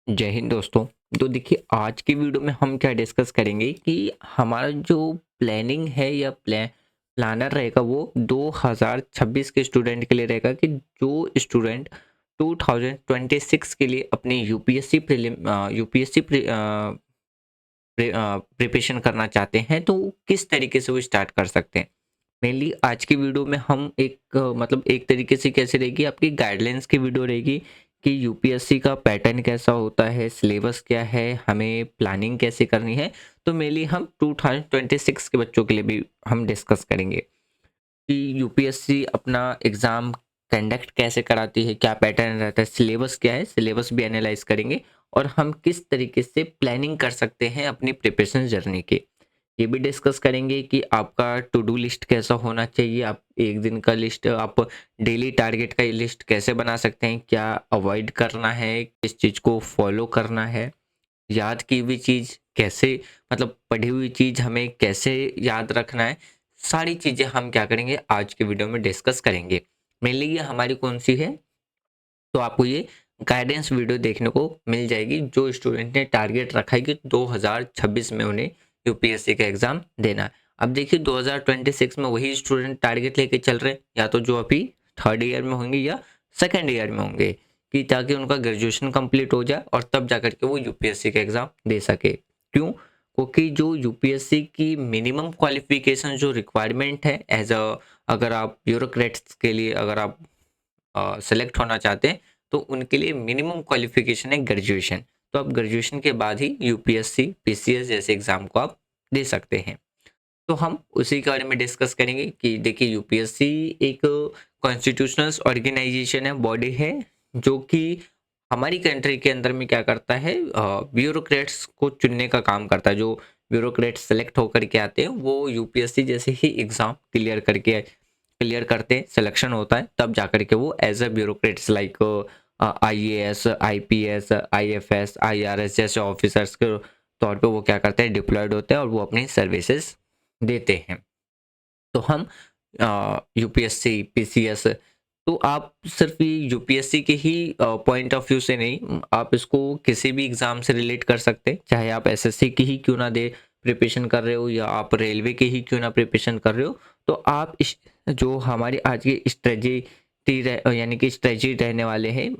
जय हिंद दोस्तों। तो देखिए आज की वीडियो में हम क्या डिस्कस करेंगे कि हमारा जो प्लानिंग है या प्लानर रहेगा वो 2026 के स्टूडेंट के लिए रहेगा कि जो स्टूडेंट 2026 के लिए अपनी यूपीएससी प्रिपरेशन करना चाहते हैं तो किस तरीके से वो स्टार्ट कर सकते हैं। मेनली आज की वीडियो में हम मतलब एक तरीके से कैसे रहेगी आपकी गाइडलाइंस की वीडियो रहेगी कि यूपीएससी का पैटर्न कैसा होता है, सिलेबस क्या है, हमें प्लानिंग कैसे करनी है। तो मेनली हम 2026 के बच्चों के लिए भी हम डिस्कस करेंगे कि यूपीएससी अपना एग्ज़ाम कंडक्ट कैसे कराती है, क्या पैटर्न रहता है, सिलेबस क्या है, सिलेबस भी एनालाइज करेंगे और हम किस तरीके से प्लानिंग कर सकते हैं अपनी प्रिपरेशन जर्नी की। ये भी डिस्कस करेंगे कि आपका टू डू लिस्ट कैसा होना चाहिए, आप एक दिन का लिस्ट, आप डेली टारगेट का लिस्ट कैसे बना सकते हैं, क्या अवॉइड करना है, किस चीज़ को फॉलो करना है, याद की हुई चीज़ कैसे, मतलब पढ़ी हुई चीज़ हमें कैसे याद रखना है। सारी चीज़ें हम क्या करेंगे आज के वीडियो में डिस्कस करेंगे। मेनली ये हमारी कौन सी है, तो आपको ये गाइडेंस वीडियो देखने को मिल जाएगी जो स्टूडेंट ने टारगेट रखा है कि 2026 में उन्हें यूपीएससी का एग्ज़ाम देना है। अब देखिए 2026 में वही स्टूडेंट टारगेट लेके चल रहे हैं, या तो जो अभी थर्ड ईयर में होंगे या सेकेंड ईयर में होंगे, कि ताकि उनका ग्रेजुएशन कंप्लीट हो जाए और तब जाकर के वो यूपीएससी का एग्ज़ाम दे सके। क्यों? क्योंकि जो यूपीएससी की मिनिमम क्वालिफिकेशन जो रिक्वायरमेंट है एज अ, अगर आप ब्यूरोक्रेट्स के लिए अगर आप सेलेक्ट होना चाहते हैं तो उनके लिए मिनिमम क्वालिफिकेशन है ग्रेजुएशन। तो आप ग्रेजुएशन के बाद ही यूपीएससी पीसीएस जैसे एग्जाम को आप दे सकते हैं। तो हम उसी के बारे में डिस्कस करेंगे कि देखिए यूपीएससी एक कॉन्स्टिट्यूशनल ऑर्गेनाइजेशन है, बॉडी है, जो कि हमारी कंट्री के अंदर में क्या करता है, ब्यूरोक्रेट्स को चुनने का काम करता है। जो ब्यूरोक्रेट्स सेलेक्ट होकर के आते हैं वो यूपीएससी जैसे ही एग्ज़ाम क्लियर करते हैं, सिलेक्शन होता है, तब जाकर के वो as a bureaucrats like IAS, IPS, IFS, IRS जैसे ऑफिसर्स के तौर पे वो क्या करते हैं, डिप्लॉयड होते हैं और वो अपनी सर्विसेज देते हैं। तो हम यूपीएससी पीसीएस, तो आप सिर्फ ये यूपीएससी के ही पॉइंट ऑफ व्यू से नहीं, आप इसको किसी भी एग्ज़ाम से रिलेट कर सकते हैं, चाहे आप एसएससी की ही क्यों ना दे प्रिपरेशन कर रहे हो या आप रेलवे की ही क्यों ना प्रिपरेशन कर रहे हो। तो आप जो हमारी आज की यानी कि स्ट्रेटजी रहने वाले हैं,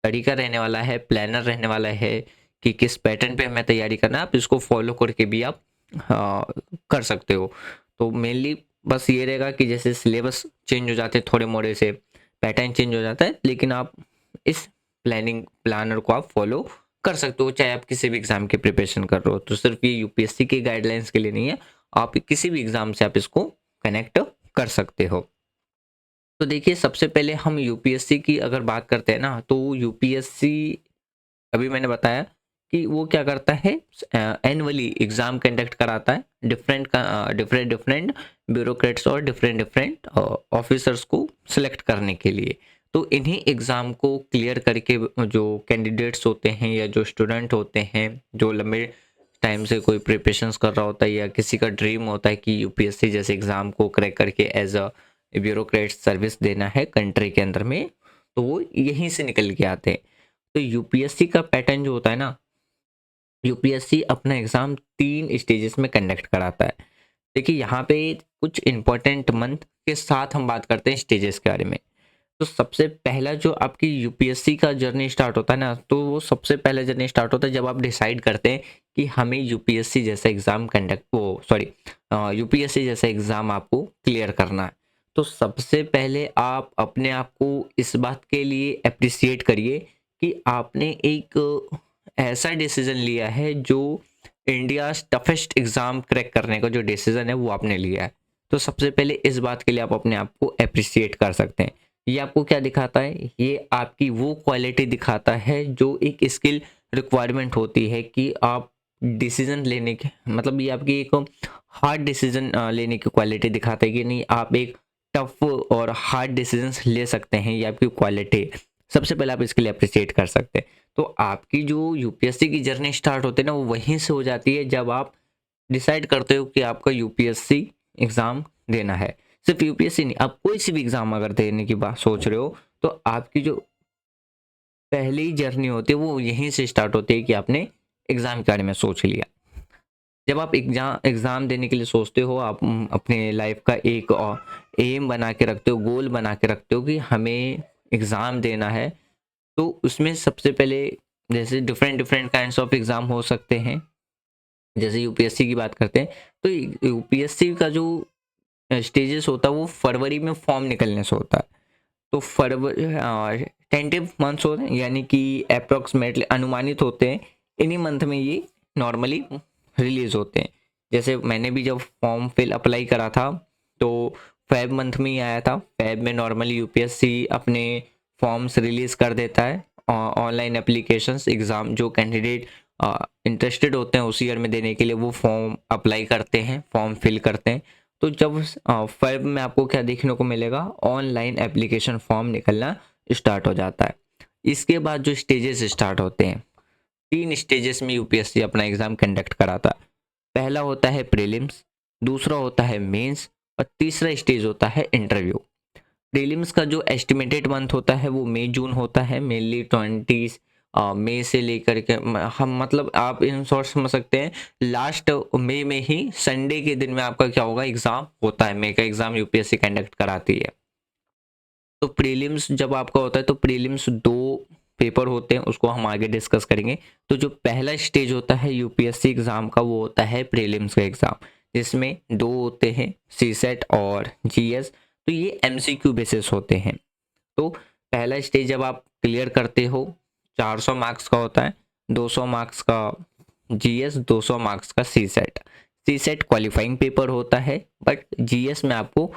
तरीका रहने वाला है, प्लानर रहने वाला है कि किस पैटर्न पे हमें तैयारी करना है, आप इसको फॉलो करके भी आप कर सकते हो। तो मेनली बस ये रहेगा कि जैसे सिलेबस चेंज हो जाते हैं थोड़े मोड़े से, पैटर्न चेंज हो जाता है, लेकिन आप इस प्लानर को आप फॉलो कर सकते हो चाहे आप किसी भी एग्ज़ाम की प्रिपरेशन कर रहे हो। तो सिर्फ ये यूपीएससी की गाइडलाइंस के लिए नहीं है, आप किसी भी एग्ज़ाम से आप इसको कनेक्ट कर सकते हो। तो देखिए सबसे पहले हम यूपीएससी की अगर बात करते हैं ना, तो यूपीएससी अभी मैंने बताया कि वो क्या करता है, एनुअली एग्ज़ाम कंडक्ट कराता है डिफरेंट डिफरेंट ब्यूरोक्रेट्स और डिफरेंट डिफरेंट ऑफिसर्स को सिलेक्ट करने के लिए। तो इन्हीं एग्ज़ाम को क्लियर करके जो कैंडिडेट्स होते हैं या जो स्टूडेंट होते हैं, जो लंबे टाइम से कोई प्रिपरेशंस कर रहा होता है या किसी का ड्रीम होता है कि यूपीएससी जैसे एग्ज़ाम को क्रैक करके एज अ ब्यूरोक्रेट सर्विस देना है कंट्री के अंदर में, तो वो यहीं से निकल के आते हैं। तो यूपीएससी का पैटर्न जो होता है ना, यूपीएससी अपना एग्जाम 3 स्टेजेस में कंडक्ट कराता है। देखिए यहाँ पे कुछ इंपॉर्टेंट मंथ के साथ हम बात करते हैं स्टेजेस के बारे में। तो सबसे पहला जो आपकी यूपीएससी का जर्नी स्टार्ट होता है ना, तो वो सबसे पहला जर्नी स्टार्ट होता है जब आप डिसाइड करते हैं कि हमें यूपीएससी जैसा एग्ज़ाम कंडक्ट वो सॉरी यूपीएससी जैसा एग्ज़ाम आपको क्लियर करना है। तो सबसे पहले आप अपने आप को इस बात के लिए एप्रिसिएट करिए कि आपने एक ऐसा डिसीजन लिया है जो इंडिया टफेस्ट एग्ज़ाम क्रैक करने का जो डिसीजन है वो आपने लिया है। तो सबसे पहले इस बात के लिए आप अपने आप को एप्रिसिएट कर सकते हैं। ये आपको क्या दिखाता है? ये आपकी वो क्वालिटी दिखाता है जो एक स्किल रिक्वायरमेंट होती है कि आप डिसीजन लेने के मतलब ये आपकी एक हार्ड डिसीजन लेने की क्वालिटी दिखाता है कि नहीं आप एक टफ और हार्ड डिसीजंस ले सकते हैं, ये आपकी क्वालिटी है। सबसे पहले आप इसके लिए अप्रिशिएट कर सकते हैं। तो आपकी जो यूपीएससी की जर्नी स्टार्ट होती है ना, वो वहीं से हो जाती है जब आप डिसाइड करते हो कि आपका यूपीएससी एग्ज़ाम देना है। सिर्फ यूपीएससी नहीं, आप कोई सी भी एग्ज़ाम अगर देने की बात सोच रहे हो, तो आपकी जो पहली जर्नी होती है वो यहीं से स्टार्ट होती है कि आपने एग्ज़ाम के बारे में सोच लिया। जब आप एग्ज़ाम देने के लिए सोचते हो, आप अपने लाइफ का एक एम बना के रखते हो, गोल बना के रखते हो कि हमें एग्ज़ाम देना है, तो उसमें सबसे पहले जैसे different different kinds of exam हो सकते हैं। जैसे यूपीएससी की बात करते हैं, तो यूपीएससी का जो स्टेजेस होता है वो फरवरी में फॉर्म निकलने से होता है। तो फरवरी टेंटिव मंथ्स होते हैं, यानी कि अप्रॉक्सीमेटली अनुमानित होते हैं, इन्हीं मंथ में ये नॉर्मली रिलीज होते हैं। जैसे मैंने भी जब फॉर्म फिल अप्लाई करा था तो फेब मंथ में ही आया था। फेब में नॉर्मली यूपीएससी अपने फॉर्म्स रिलीज कर देता है, ऑनलाइन एप्लीकेशंस एग्ज़ाम जो कैंडिडेट इंटरेस्टेड होते हैं उस ईयर में देने के लिए वो फॉर्म अप्लाई करते हैं, फॉर्म फिल करते हैं। तो जब फेब में आपको क्या देखने को मिलेगा, ऑनलाइन एप्लीकेशन फॉर्म निकलना स्टार्ट हो जाता है। इसके बाद जो स्टेजेस स्टार्ट होते हैं, 3 स्टेजेस में यूपीएससी अपना एग्ज़ाम कंडक्ट कराता है। पहला होता है प्रीलिम्स, दूसरा होता है मेंस और तीसरा स्टेज होता है इंटरव्यू। प्रीलिम्स का जो एस्टिमेटेड मंथ होता है वो मई जून होता है, मेनली 20 मई से लेकर के हम मतलब आप इन शॉर्ट समझ सकते हैं लास्ट मई में ही संडे के दिन में आपका क्या होगा, एग्ज़ाम होता है। मई का एग्ज़ाम यूपीएससी कंडक्ट कराती है। तो प्रीलिम्स जब आपका होता है तो प्रीलिम्स 2 पेपर होते हैं, उसको हम आगे डिस्कस करेंगे। तो जो पहला स्टेज होता है यूपीएससी एग्ज़ाम का वो होता है प्रीलिम्स का एग्ज़ाम, जिसमें 2 होते हैं, सीसेट और जीएस। तो ये एमसीक्यू बेसिस होते हैं। तो पहला स्टेज जब आप क्लियर करते हो 400 मार्क्स का होता है, 200 मार्क्स का जीएस, 200 मार्क्स का सीसेट। सीसेट क्वालिफाइंग पेपर होता है, बट जीएस में आपको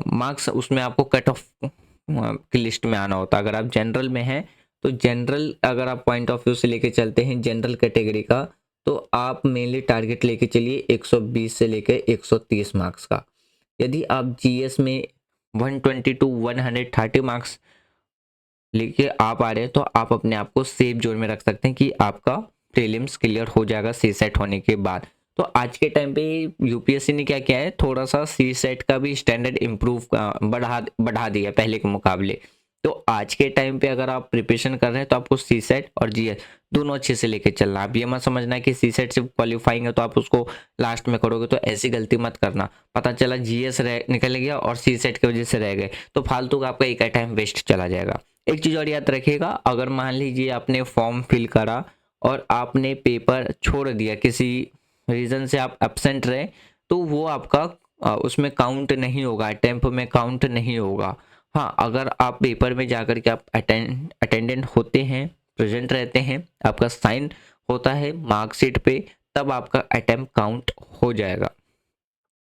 मार्क्स उसमें आपको कट ऑफ की लिस्ट में आना होता है। अगर आप जनरल में हैं तो जनरल, अगर आप पॉइंट ऑफ व्यू से लेके चलते हैं जनरल कैटेगरी का, तो आप मेनली टारगेट लेके चलिए 120 से लेकर 130 मार्क्स का। यदि आप जीएस में 120 टू 130 मार्क्स लेके आ पा रहे हैं तो आप अपने आप को सेफ जोन में रख सकते हैं कि आपका प्रीलिम्स क्लियर हो जाएगा सी सेट होने के बाद। तो आज के टाइम पे यूपीएससी ने क्या किया है, थोड़ा सा सी सेट का भी स्टैंडर्ड इम्प्रूव बढ़ा दिया पहले के मुकाबले। तो आज के टाइम पे अगर आप प्रिपरेशन कर रहे हैं तो आपको सी सेट और जीएस दोनों अच्छे से लेके चलना। आप ये मत समझना कि सी सेट सिर्फ क्वालिफाइंग है तो आप उसको लास्ट में करोगे, तो ऐसी गलती मत करना। पता चला जीएस निकल गया और सी सेट की वजह से रह गए तो फालतू का आपका एक टाइम वेस्ट चला जाएगा। एक चीज़ और याद रखिएगा, अगर मान लीजिए आपने फॉर्म फिल करा और आपने पेपर छोड़ दिया, किसी रीज़न से आप एब्सेंट रहे, तो वो आपका उसमें काउंट नहीं होगा, अटेम्प्ट में काउंट नहीं होगा। हाँ, अगर आप पेपर में जाकर के आप अटेंडेंट होते हैं, प्रेजेंट रहते हैं, आपका साइन होता है मार्कशीट पे, तब आपका अटेम्प्ट काउंट हो जाएगा।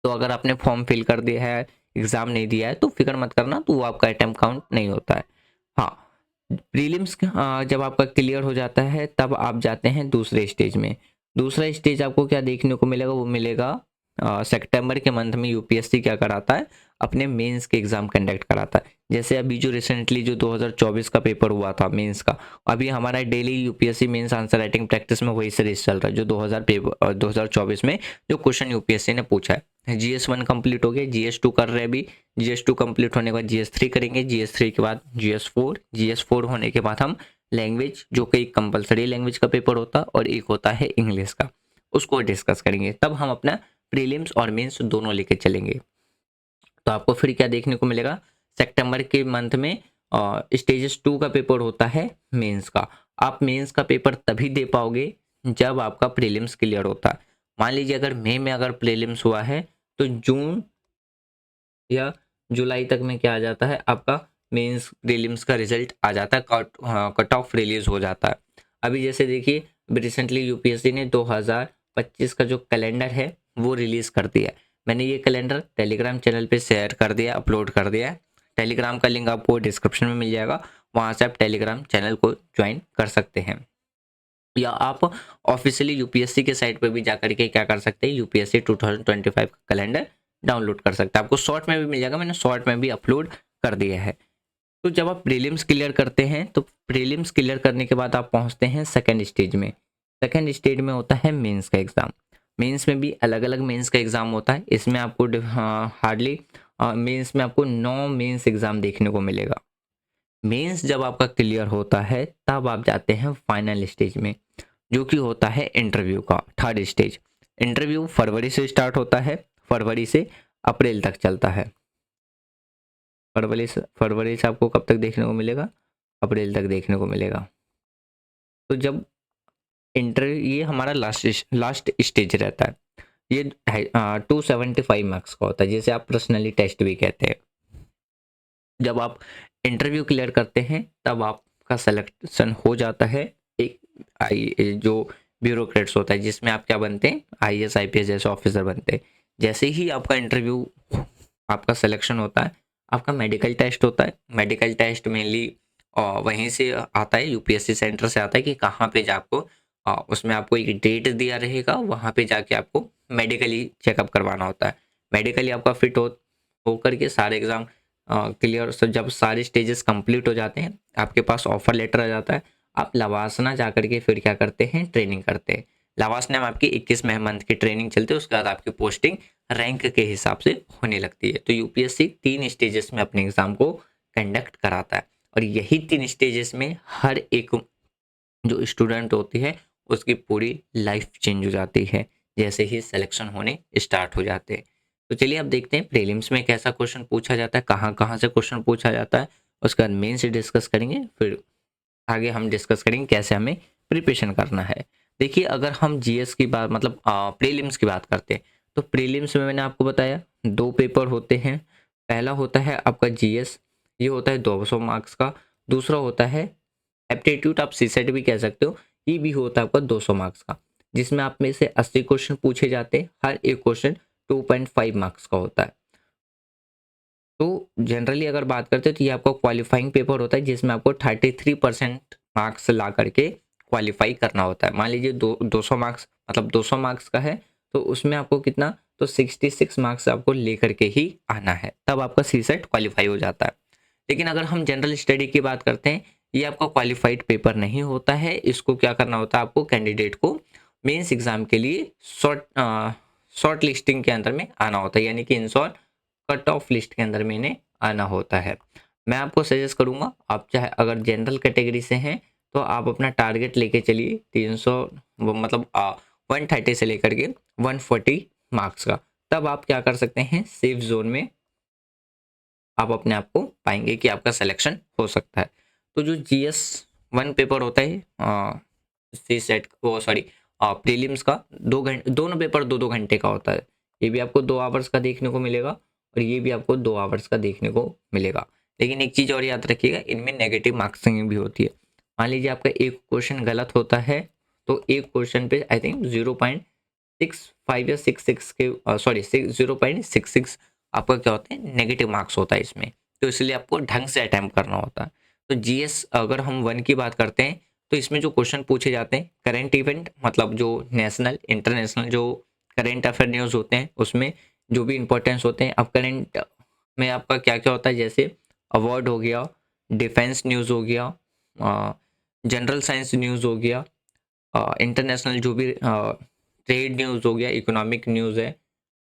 तो अगर आपने फॉर्म फिल कर दिया है, एग्ज़ाम नहीं दिया है, तो फिक्र मत करना, तो वो आपका अटेम्प्ट काउंट नहीं होता है। हाँ, प्रीलिम्स जब आपका क्लियर हो जाता है तब आप जाते हैं दूसरे स्टेज में। दूसरा स्टेज आपको क्या देखने को मिलेगा, वो मिलेगा सितंबर के मंथ में यूपीएससी क्या कराता है, अपने मेंस के एग्ज़ाम कंडक्ट कराता है। जैसे अभी जो रिसेंटली जो 2024 का पेपर हुआ था मेंस का, अभी हमारा daily UPSC mains answer writing practice में वही सीरीज चल रहा है जो 2024 में जो क्वेश्चन यूपीएससी ने पूछा है। GS1 कंप्लीट हो गया, GS2 कर रहे हैं अभी। GS2 कंप्लीट होने के बाद GS3 करेंगे, GS3 के बाद GS4, GS4 होने के बाद हम लैंग्वेज, जो कि एक कंपलसरी लैंग्वेज का पेपर होता है और एक होता है इंग्लिश का, उसको डिस्कस करेंगे। तब हम अपना प्रीलिम्स और मेंस दोनों लेके चलेंगे। तो आपको फिर क्या देखने को मिलेगा, सितंबर के मंथ में स्टेजेस 2 का पेपर होता है मेंस का। आप मेंस का पेपर तभी दे पाओगे जब आपका प्रीलिम्स क्लियर होता है। मान लीजिए अगर मई में अगर प्रीलिम्स हुआ है तो जून या जुलाई तक में क्या आ जाता है, आपका मेंस प्रीलिम्स का रिजल्ट आ जाता है, कट ऑफ रिलीज हो जाता है। अभी जैसे देखिए रिसेंटली यूपीएससी ने 2025 का जो कैलेंडर है वो रिलीज़ कर दिया है। मैंने ये कैलेंडर टेलीग्राम चैनल पे शेयर कर दिया, अपलोड कर दिया है। टेलीग्राम का लिंक आपको डिस्क्रिप्शन में मिल जाएगा, वहाँ से आप टेलीग्राम चैनल को ज्वाइन कर सकते हैं। या आप ऑफिशियली यूपीएससी के साइट पे भी जाकर के क्या कर सकते हैं, यूपीएससी 2025 का कैलेंडर डाउनलोड कर सकते हैं। आपको शॉर्ट में भी मिल जाएगा, मैंने शॉर्ट में भी अपलोड कर दिया है। तो जब आप प्रीलिम्स क्लियर करते हैं तो प्रीलिम्स क्लियर करने के बाद आप पहुंचते हैं सेकंड स्टेज में। सेकंड स्टेज में होता है मेंस का एग्ज़ाम। मेंस में भी अलग अलग मेंस का एग्ज़ाम होता है। इसमें आपको हार्डली मेंस में आपको 9 मेंस एग्ज़ाम देखने को मिलेगा। मेंस जब आपका क्लियर होता है तब आप जाते हैं फाइनल स्टेज में, जो कि होता है इंटरव्यू का थर्ड स्टेज। इंटरव्यू फरवरी से स्टार्ट होता है, फरवरी से अप्रैल तक चलता है। फरवरी से आपको कब तक देखने को मिलेगा? अप्रैल तक देखने को मिलेगा। तो जब इंटरव्यू, ये हमारा लास्ट स्टेज रहता है। ये 275 मार्क्स का होता है, जिसे आप पर्सनली टेस्ट भी कहते हैं। जब आप इंटरव्यू क्लियर करते हैं तब आपका सिलेक्शन हो जाता है एक जो ब्यूरोक्रेट्स होता है, जिसमें आप क्या बनते हैं? आईएएस आईपीएस जैसे ऑफिसर बनते हैं। जैसे ही आपका इंटरव्यू, आपका सिलेक्शन होता है, आपका मेडिकल टेस्ट होता है। मेडिकल टेस्ट मेनली वहीं से आता है, यूपीएससी सेंटर से आता है कि कहाँ पे जाको, उसमें आपको एक डेट दिया रहेगा, वहाँ पे जाके आपको मेडिकली चेकअप करवाना होता है। मेडिकली आपका फिट हो करके सारे एग्ज़ाम क्लियर, जब सारे स्टेजेस कंप्लीट हो जाते हैं, आपके पास ऑफर लेटर आ जाता है। आप लवासना जा करके फिर क्या करते हैं? ट्रेनिंग करते हैं। लवासना में आपकी 21 मंथ की ट्रेनिंग चलती है, उसके बाद आपकी पोस्टिंग रैंक के हिसाब से होने लगती है। तो यूपीएससी 3 स्टेजेस में अपने एग्ज़ाम को कंडक्ट कराता है, और यही 3 स्टेजेस में हर एक जो स्टूडेंट होती है उसकी पूरी लाइफ चेंज हो जाती है, जैसे ही सिलेक्शन होने स्टार्ट हो जाते हैं। तो चलिए अब देखते हैं प्रीलिम्स में कैसा क्वेश्चन पूछा जाता है, कहाँ कहाँ से क्वेश्चन पूछा जाता है। उसके बाद मेन से डिस्कस करेंगे, फिर आगे हम डिस्कस करेंगे कैसे हमें प्रिपरेशन करना है। देखिए, अगर हम जीएस की बात, मतलब प्रीलिम्स की बात करते हैं, तो प्रीलिम्स में मैंने आपको बताया 2 पेपर होते हैं। पहला होता है आपका जीएस, ये होता है 200 मार्क्स का। दूसरा होता है एप्टीट्यूड, आप सीसेट भी कह सकते हो, ये भी होता है आपका 200 मार्क्स का, जिसमें आप में से 80 क्वेश्चन पूछे जाते हैं। हर एक क्वेश्चन 2.5 मार्क्स का होता है। तो जनरली अगर बात करते हैं तो ये आपका क्वालिफाइंग पेपर होता है, जिसमें आपको 33% मार्क्स ला करके क्वालिफाई करना होता है। मान लीजिए 200 मार्क्स, मतलब 200 मार्क्स का है, तो उसमें आपको कितना, तो 66 मार्क्स आपको लेकर के ही आना है, तब आपका सी सेट क्वालिफाई हो जाता है। लेकिन अगर हम जनरल स्टडी की बात करते हैं, ये आपका क्वालिफाइड पेपर नहीं होता है। इसको क्या करना होता है? आपको कैंडिडेट को मेंस एग्जाम के लिए शॉर्ट लिस्टिंग के अंदर में आना होता है, यानी कि in short cut off list के अंदर में इन्हें आना होता है। मैं आपको सजेस्ट करूंगा, आप चाहे अगर जनरल कैटेगरी से हैं तो आप अपना टारगेट लेके चलिए 300, मतलब 130 से लेकर के 140 मार्क्स का। तब आप क्या कर सकते हैं? सेफ जोन में आप अपने आप को पाएंगे कि आपका सिलेक्शन हो सकता है। तो जो जीएस 1 पेपर होता है, सी सेट वो सॉरी प्रीलिम्स का, 2 घंटे दोनों पेपर 2-2 घंटे का होता है। ये भी आपको 2 आवर्स का देखने को मिलेगा, और ये भी आपको 2 आवर्स का देखने को मिलेगा। लेकिन एक चीज़ और याद रखिएगा, इनमें नेगेटिव मार्क्सिंग भी होती है। मान लीजिए आपका एक क्वेश्चन गलत होता है, तो एक क्वेश्चन पे आई थिंक 0.65 या 66 के, सॉरी 0.66 आपका क्या होता है? नेगेटिव मार्क्स होता है इसमें। तो इसलिए आपको ढंग से अटेम्प्ट करना होता है। तो जीएस अगर हम 1 की बात करते हैं, तो इसमें जो क्वेश्चन पूछे जाते हैं करंट इवेंट, मतलब जो नेशनल इंटरनेशनल जो करंट अफेयर न्यूज़ होते हैं, उसमें जो भी इंपॉर्टेंस होते हैं। अब करंट में आपका क्या क्या होता है? जैसे अवार्ड हो गया, डिफेंस न्यूज़ हो गया, जनरल साइंस न्यूज़ हो गया, इंटरनेशनल जो भी ट्रेड न्यूज़ हो गया, इकोनॉमिक न्यूज़ है,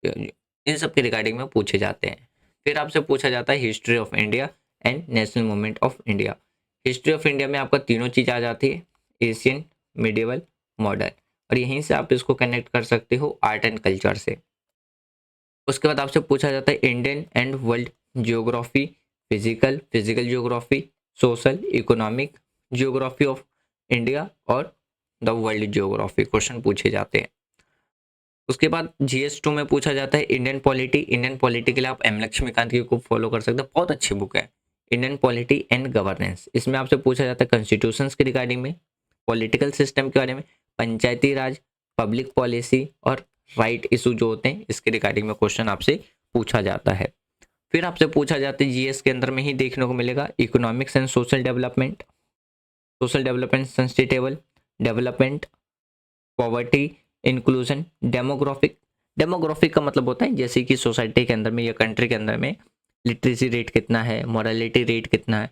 इन सब के रिगार्डिंग में पूछे जाते हैं। फिर आपसे पूछा जाता है history of India and national movement of India. History of India में आपका तीनों चीज़ आ जाती है, एशियन, मिडिवल, मॉडर्न, और यहीं से आप इसको कनेक्ट कर सकते हो आर्ट एंड कल्चर से। उसके बाद आपसे पूछा जाता है Indian and world geography, physical geography, social economic geography of India और द वर्ल्ड जियोग्राफी क्वेश्चन पूछे जाते हैं। उसके बाद जीएस 2 में पूछा जाता है इंडियन पॉलिटी के लिए आप एम लक्ष्मीकांत की को फॉलो कर सकते हैं, बहुत अच्छी बुक है इंडियन पॉलिटी एंड गवर्नेंस। इसमें आपसे पूछा जाता है कॉन्स्टिट्यूशंस के रिगार्डिंग में, पॉलिटिकल सिस्टम के बारे में, पंचायती राज, पब्लिक पॉलिसी और राइट इशू जो होते हैं, इसके रिगार्डिंग में क्वेश्चन आपसे पूछा जाता है। फिर आपसे पूछा जाता है जीएस के अंदर में ही देखने को मिलेगा economics and social development sustainable development, poverty, inclusion, demographic का मतलब होता है जैसे कि सोसाइटी के अंदर में या कंट्री के अंदर में लिटरेसी रेट कितना है, मोरालिटी रेट कितना है,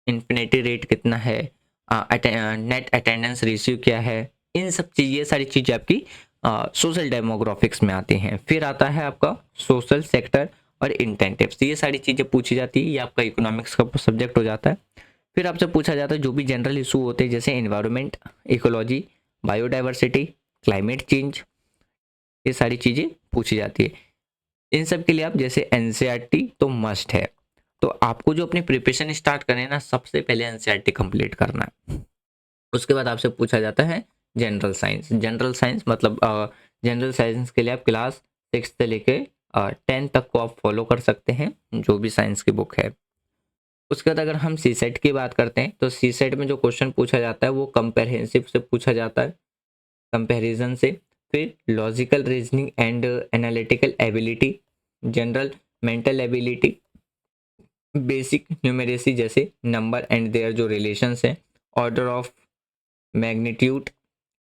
इन्फिनिटी रेट कितना है, नेट अटेंडेंस रेशियो क्या है, इन सब चीज़, ये सारी चीज़ें आपकी सोशल डेमोग्राफिक्स में आती हैं। फिर आता है आपका सोशल सेक्टर और इंटेंटिव्स, ये सारी चीज़ें पूछी जाती है। ये आपका इकोनॉमिक्स का सब्जेक्ट हो जाता है। फिर आपसे पूछा जाता है जो भी जनरल इशू होते हैं जैसे environment, ecology, biodiversity, climate change, ये सारी चीज़ें पूछी जाती है। इन सब के लिए आप जैसे एनसीईआरटी तो मस्ट है। तो आपको जो अपनी प्रिपरेशन स्टार्ट करनी है ना, सबसे पहले एनसीईआरटी कंप्लीट करना है। उसके बाद आपसे पूछा जाता है जनरल साइंस। जनरल साइंस मतलब जनरल साइंस के लिए आप क्लास 6 से लेके 10 तक को आप फॉलो कर सकते हैं जो भी साइंस की बुक है। उसके बाद अगर हम सी सेट की बात करते हैं तो सी सेट में जो क्वेश्चन पूछा जाता है वो कंप्रहेंसिव से पूछा जाता है, कंपैरिजन से। फिर logical reasoning and analytical ability, general mental ability, basic numeracy जैसे नंबर एंड देयर जो रिलेशंस हैं, order of magnitude,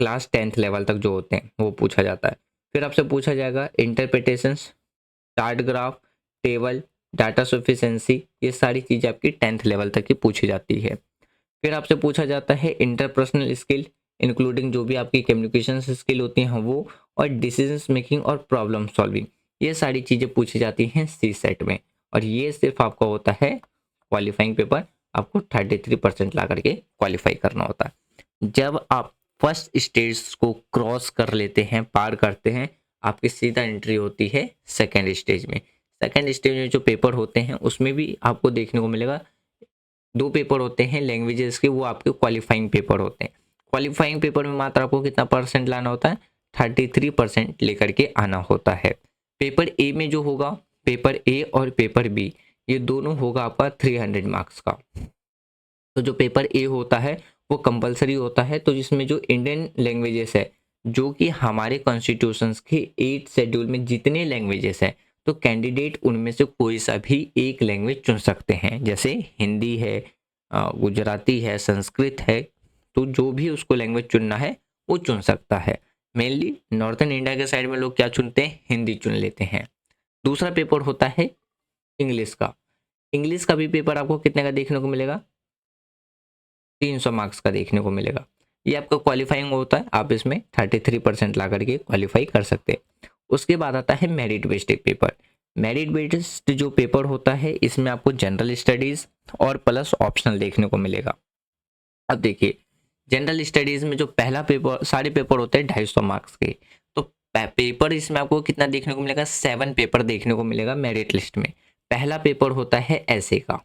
class 10th level तक जो होते हैं वो पूछा जाता है। फिर आपसे पूछा जाएगा interpretations, chart graph, table, data sufficiency, ये सारी चीज़ें आपकी 10th लेवल तक की पूछी जाती है। फिर आपसे पूछा जाता है इंटरपर्सनल स्किल, इंक्लूडिंग जो भी आपकी कम्युनिकेशन स्किल होती हैं वो, और डिसीजन मेकिंग और प्रॉब्लम सॉल्विंग, ये सारी चीज़ें पूछी जाती हैं सी सेट में। और ये सिर्फ आपका होता है क्वालिफाइंग पेपर, आपको 33% ला करके क्वालिफाई करना होता है। जब आप फर्स्ट स्टेज को क्रॉस कर लेते हैं, पार करते हैं, आपकी सीधा एंट्री होती है सेकेंड स्टेज में। सेकेंड स्टेज में जो पेपर होते हैं उसमें भी आपको देखने को मिलेगा 2 पेपर होते हैं लैंग्वेजेस के, वो आपके क्वालिफाइंग पेपर होते हैं। क्वालिफाइंग पेपर में मात्र आपको कितना परसेंट लाना होता है, 33% लेकर के आना होता है। पेपर ए में जो होगा, पेपर ए और पेपर बी ये दोनों होगा आपका 300 मार्क्स का। तो जो पेपर ए होता है वो कंपलसरी होता है, तो जिसमें जो इंडियन लैंग्वेजेस है, जो कि हमारे कॉन्स्टिट्यूशंस के 8 शेड्यूल में जितने लैंग्वेजेस हैं, तो कैंडिडेट उनमें से कोई सा भी एक लैंग्वेज चुन सकते हैं। जैसे हिंदी है, गुजराती है, संस्कृत है, तो जो भी उसको लैंग्वेज चुनना है वो चुन सकता है। मेनली नॉर्थन इंडिया के साइड में लोग क्या चुनते हैं, हिंदी चुन लेते हैं। दूसरा पेपर होता है इंग्लिश का। इंग्लिश का भी पेपर आपको कितने का देखने को मिलेगा, 300 मार्क्स का देखने को मिलेगा। ये आपका क्वालिफाइंग होता है, आप इसमें 33% ला करके क्वालिफाई कर सकते हैं। उसके बाद आता है merit based paper. Merit based जो पेपर होता है इसमें आपको जनरल स्टडीज और प्लस ऑप्शनल देखने को मिलेगा। अब देखिए जनरल स्टडीज में जो पहला पेपर, सारे पेपर होते हैं 250 मार्क्स के, तो पेपर इसमें आपको कितना देखने को मिलेगा, 7 पेपर देखने को मिलेगा मेरिट लिस्ट में। पहला पेपर होता है ऐसे का,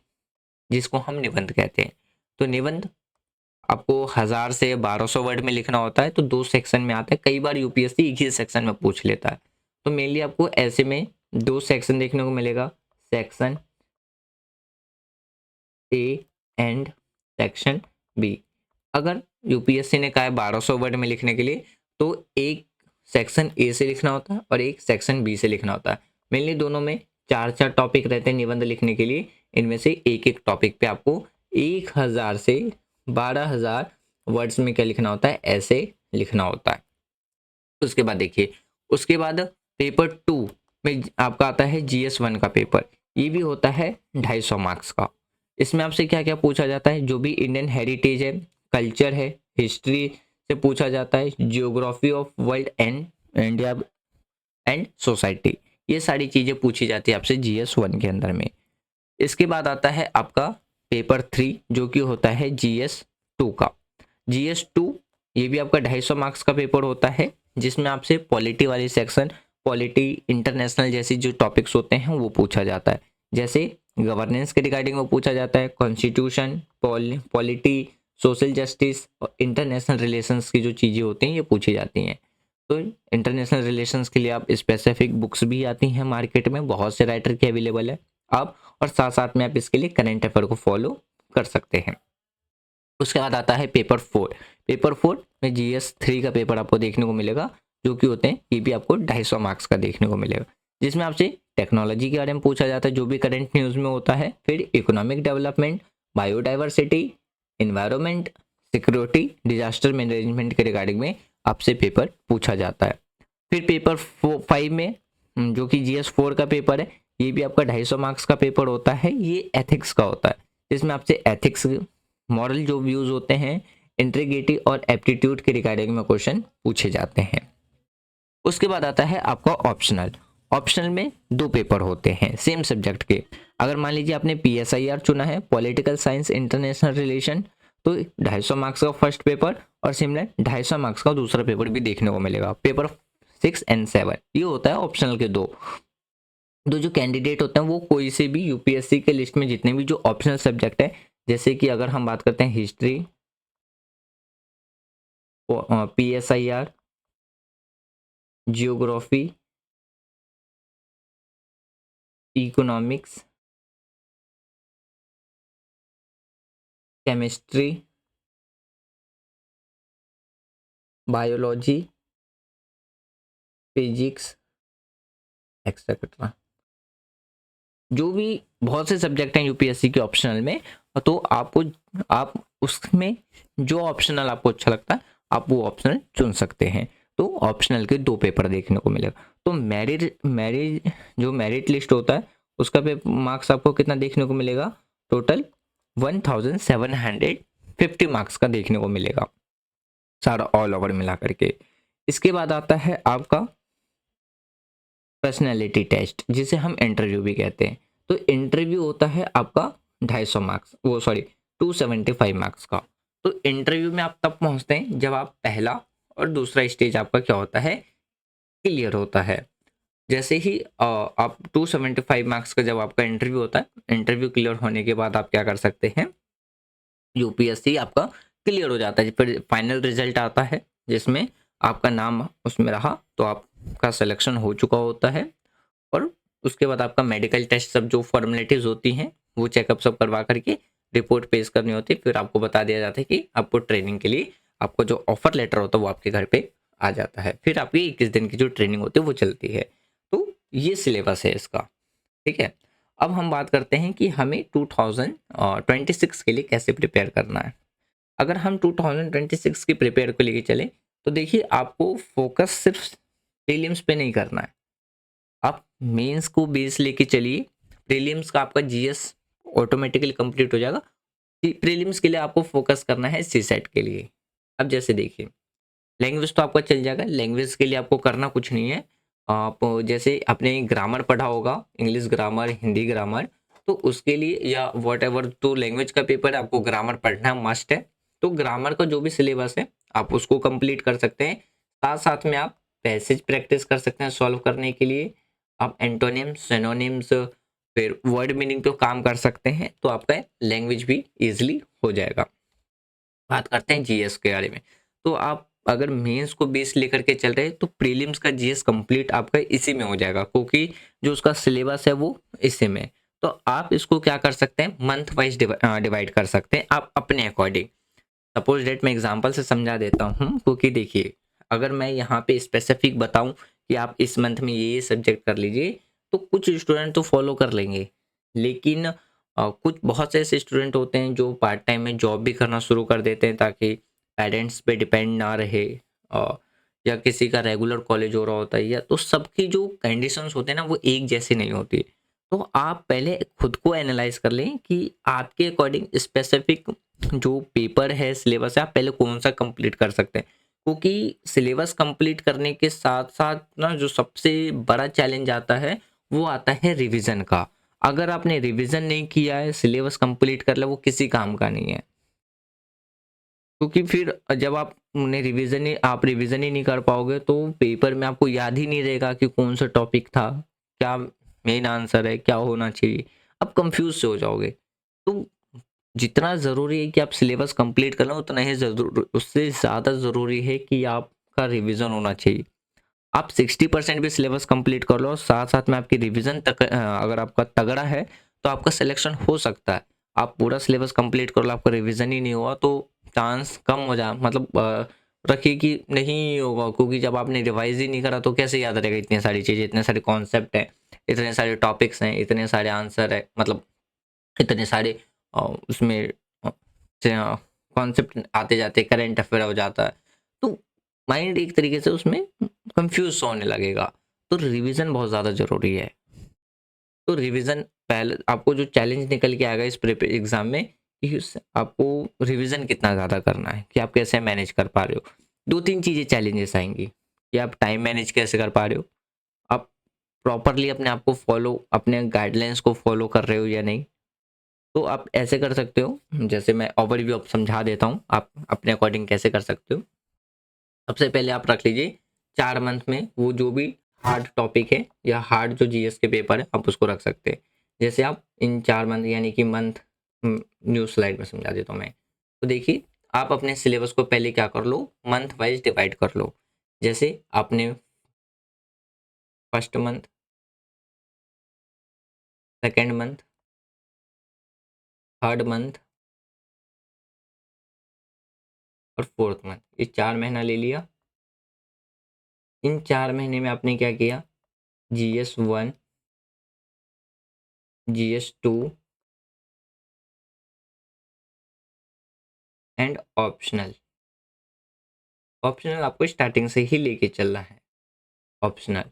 जिसको हम निबंध कहते हैं। तो निबंध आपको 1000 से 1200 वर्ड में लिखना होता है, तो 2 सेक्शन में आता है। कई बार यूपीएससी एक ही सेक्शन में पूछ लेता है, तो मेनली आपको ऐसे में 2 सेक्शन देखने को मिलेगा, section A and section B. अगर यूपीएससी ने कहा है 1200 वर्ड में लिखने के लिए, तो एक सेक्शन ए से लिखना होता है और एक सेक्शन बी से लिखना होता है। मेनली दोनों में 4-4 टॉपिक रहते हैं निबंध लिखने के लिए। इनमें से एक एक टॉपिक पे आपको 1000 से 12000 वर्ड्स में क्या लिखना होता है, ऐसे लिखना होता है। उसके बाद देखिए, उसके बाद पेपर 2 में आपका आता है जीएस 1 का पेपर। ये भी होता है 250 मार्क्स का। इसमें आपसे क्या क्या पूछा जाता है, जो भी इंडियन हेरिटेज है, कल्चर है, हिस्ट्री से पूछा जाता है, geography of world and India and society, ये सारी चीज़ें पूछी जाती है आपसे जीएस 1 के अंदर में। इसके बाद आता है आपका पेपर 3 जो कि होता है जीएस 2 का। जीएस 2 ये भी आपका 250 मार्क्स का पेपर होता है, जिसमें आपसे पॉलिटी वाली सेक्शन, पॉलिटी इंटरनेशनल जैसी जो टॉपिक्स होते हैं वो पूछा जाता है। जैसे गवर्नेंस के रिगार्डिंग में पूछा जाता है, कॉन्स्टिट्यूशन, पॉलिटी, सोशल जस्टिस और इंटरनेशनल रिलेशंस की जो चीज़ें होती हैं ये पूछी जाती हैं। तो इंटरनेशनल रिलेशंस के लिए आप स्पेसिफिक बुक्स भी आती हैं मार्केट में, बहुत से राइटर की अवेलेबल है आप, और साथ साथ में आप इसके लिए करंट अफेयर को फॉलो कर सकते हैं। उसके बाद आता है पेपर 4। पेपर 4 में जीएस 3 का पेपर आपको देखने को मिलेगा, जो कि होते हैं ये भी आपको 250 मार्क्स का देखने को मिलेगा, जिसमें आपसे टेक्नोलॉजी के बारे में पूछा जाता है जो भी करंट न्यूज़ में होता है। फिर economic development, biodiversity, environment, security, disaster management के रिगार्डिंग में आपसे पेपर पूछा जाता है। फिर पेपर 5 में जो कि जीएस 4 का पेपर है, ये भी आपका 250 मार्क्स का पेपर होता है। ये एथिक्स का होता है, जिसमें आपसे एथिक्स, मॉरल जो व्यूज होते हैं, इंटीग्रिटी और एप्टीट्यूड के रिगार्डिंग में क्वेश्चन पूछे जाते हैं। उसके बाद आता है आपका ऑप्शनल। ऑप्शनल में 2 पेपर होते हैं सेम सब्जेक्ट के। अगर मान लीजिए आपने PSIR चुना है, पॉलिटिकल साइंस इंटरनेशनल रिलेशन, तो 250 मार्क्स का फर्स्ट पेपर और सिमिलर 250 मार्क्स का दूसरा पेपर भी देखने को मिलेगा। पेपर 6 एंड 7 ये होता है ऑप्शनल के दो। जो कैंडिडेट होते हैं वो कोई से भी यूपीएससी के लिस्ट में जितने भी जो ऑप्शनल सब्जेक्ट है, जैसे कि अगर हम बात करते हैं history, PSIR, geography, economics, chemistry, biology, physics etcetera, जो भी बहुत से सब्जेक्ट हैं यूपीएससी के ऑप्शनल में, तो आप उसमें जो ऑप्शनल आपको अच्छा लगता है आप वो ऑप्शनल चुन सकते हैं। तो ऑप्शनल के 2 पेपर देखने को मिलेगा। तो मेरिट लिस्ट होता है उसका मार्क्स आपको कितना देखने को मिलेगा, टोटल 1750 मार्क्स का देखने को मिलेगा सारा ऑल ओवर मिला करके। इसके बाद आता है आपका पर्सनैलिटी टेस्ट, जिसे हम इंटरव्यू भी कहते हैं। तो इंटरव्यू होता है आपका 250 मार्क्स, 275 मार्क्स का। तो इंटरव्यू में आप तब पहुंचते हैं जब आप पहला और दूसरा स्टेज आपका क्या होता है, क्लियर होता है। जैसे ही आप 275 मार्क्स का जब आपका इंटरव्यू होता है, इंटरव्यू क्लियर होने के बाद आप क्या कर सकते हैं, यूपीएससी आपका क्लियर हो जाता है। फिर फाइनल रिजल्ट आता है जिसमें आपका नाम उसमें रहा तो आपका सिलेक्शन हो चुका होता है। और उसके बाद आपका मेडिकल टेस्ट सब जो फॉर्मेलिटीज़ होती हैं वो चेकअप सब करवा करके रिपोर्ट पेश करनी होती है। फिर आपको बता दिया जाता है कि आपको ट्रेनिंग के लिए आपको जो ऑफर लेटर होता है वो आपके घर पे आ जाता है। फिर आपकी 21 दिन की जो ट्रेनिंग होती है वो चलती है। तो ये सिलेबस है इसका, ठीक है। अब हम बात करते हैं कि हमें 2026 के लिए कैसे प्रिपेयर करना है। अगर हम 2026 की प्रिपेयर को लेके चले तो देखिए आपको फोकस सिर्फ प्रीलिम्स पे नहीं करना है, आप मेंस को बेस लेके चलिए। प्रीलिम्स का आपका जीएस ऑटोमेटिकली कंप्लीट हो जाएगा। प्रीलिम्स के लिए आपको फोकस करना है सीसेट के लिए। अब जैसे देखिए लैंग्वेज तो आपका चल जाएगा, लैंग्वेज के लिए आपको करना कुछ नहीं है। आप जैसे आपने ग्रामर पढ़ा होगा, इंग्लिश ग्रामर, हिंदी ग्रामर, तो उसके लिए या वॉट एवर तो लैंग्वेज का पेपर है, आपको ग्रामर पढ़ना मस्ट है। तो ग्रामर का जो भी सिलेबस है आप उसको कंप्लीट कर सकते हैं। साथ साथ में आप पैसेज प्रैक्टिस कर सकते हैं सॉल्व करने के लिए। आप एंटोनिम्स, सिनोनिम्स, फिर वर्ड मीनिंग पे काम कर सकते हैं, तो आपका लैंग्वेज भी इजीली हो जाएगा। बात करते हैं जीएस के बारे में। तो आप अगर मेंस को बेस लेकर के चल रहे हैं तो प्रीलिम्स का जीएस कंप्लीट आपका इसी में हो जाएगा, क्योंकि जो उसका सिलेबस है वो इसी में। तो आप इसको क्या कर सकते हैं, मंथ वाइज डिवाइड कर सकते हैं आप अपने अकॉर्डिंग। सपोज डेट मैं एग्जांपल से समझा देता हूँ, क्योंकि देखिए अगर मैं यहाँ पे स्पेसिफिक बताऊँ कि आप इस मंथ में ये सब्जेक्ट कर लीजिए तो कुछ स्टूडेंट तो फॉलो कर लेंगे, लेकिन कुछ बहुत से ऐसे स्टूडेंट होते हैं जो पार्ट टाइम में जॉब भी करना शुरू कर देते हैं ताकि पेरेंट्स पे डिपेंड ना रहे, या किसी का रेगुलर कॉलेज हो रहा होता है, या तो सबकी जो कंडीशंस होते हैं ना वो एक जैसी नहीं होती। तो आप पहले खुद को एनालाइज कर लें कि आपके अकॉर्डिंग स्पेसिफिक जो पेपर है, सिलेबस है, आप पहले कौन सा कंप्लीट कर सकते हैं। क्योंकि सिलेबस कंप्लीट करने के साथ साथ ना जो सबसे बड़ा चैलेंज आता है वो आता है रिवीजन का। अगर आपने रिवीजन नहीं किया है, सिलेबस कंप्लीट कर लिया, वो किसी काम का नहीं है। क्योंकि फिर जब आप रिवीजन ही नहीं कर पाओगे तो पेपर में आपको याद ही नहीं रहेगा कि कौन सा टॉपिक था, क्या मेन आंसर है, क्या होना चाहिए। आप कंफ्यूज से हो जाओगे। तो जितना ज़रूरी है कि आप सिलेबस कंप्लीट कर लो, उतना ही उससे ज़्यादा ज़रूरी है कि आपका रिवीजन होना चाहिए। आप 60% भी सिलेबस कंप्लीट कर लो, साथ साथ में आपकी रिवीजन तक अगर आपका तगड़ा है तो आपका सिलेक्शन हो सकता है। आप पूरा सिलेबस कंप्लीट कर लो, आपका रिवीजन ही नहीं हुआ तो चांस कम हो जा मतलब रखिए कि नहीं होगा, क्योंकि जब आपने रिवाइज ही नहीं करा तो कैसे याद रहेगा इतनी सारी चीज़ें, इतने सारे कॉन्सेप्ट हैं, इतने सारे टॉपिक्स हैं, इतने सारे आंसर है, मतलब इतने सारे उसमें कॉन्सेप्ट आते जाते, करंट अफेयर हो जाता है, तो माइंड एक तरीके से उसमें कंफ्यूज होने लगेगा। तो रिवीजन बहुत ज़्यादा ज़रूरी है। तो रिवीजन पहले आपको जो चैलेंज निकल के आएगा इस एग्जाम में कि आपको रिवीजन कितना ज़्यादा करना है, कि आप कैसे मैनेज कर पा रहे हो। 2-3 चीज़ें चैलेंजेस आएंगी कि आप टाइम मैनेज कैसे कर पा रहे हो, आप प्रॉपरली अपने आप को फॉलो, अपने गाइडलाइंस को फॉलो कर रहे हो या नहीं। तो आप ऐसे कर सकते हो, जैसे मैं ओवरव्यू अब समझा देता हूँ, आप अपने अकॉर्डिंग कैसे कर सकते हो। सबसे पहले आप रख लीजिए 4 मंथ में वो जो भी हार्ड टॉपिक है या हार्ड जो जीएस के पेपर है, आप उसको रख सकते हैं। जैसे आप इन 4 मंथ यानी कि मंथ, न्यू स्लाइड में समझा देता हूँ मैं। तो देखिए, आप अपने सिलेबस को पहले क्या कर लो, मंथ वाइज डिवाइड कर लो। जैसे आपने first month, second month, third month और फोर्थ मंथ, ये 4 महीना ले लिया। इन 4 महीने में आपने क्या किया, GS 1, GS 2 and optional. Optional आपको स्टार्टिंग से ही लेके चलना है। ऑप्शनल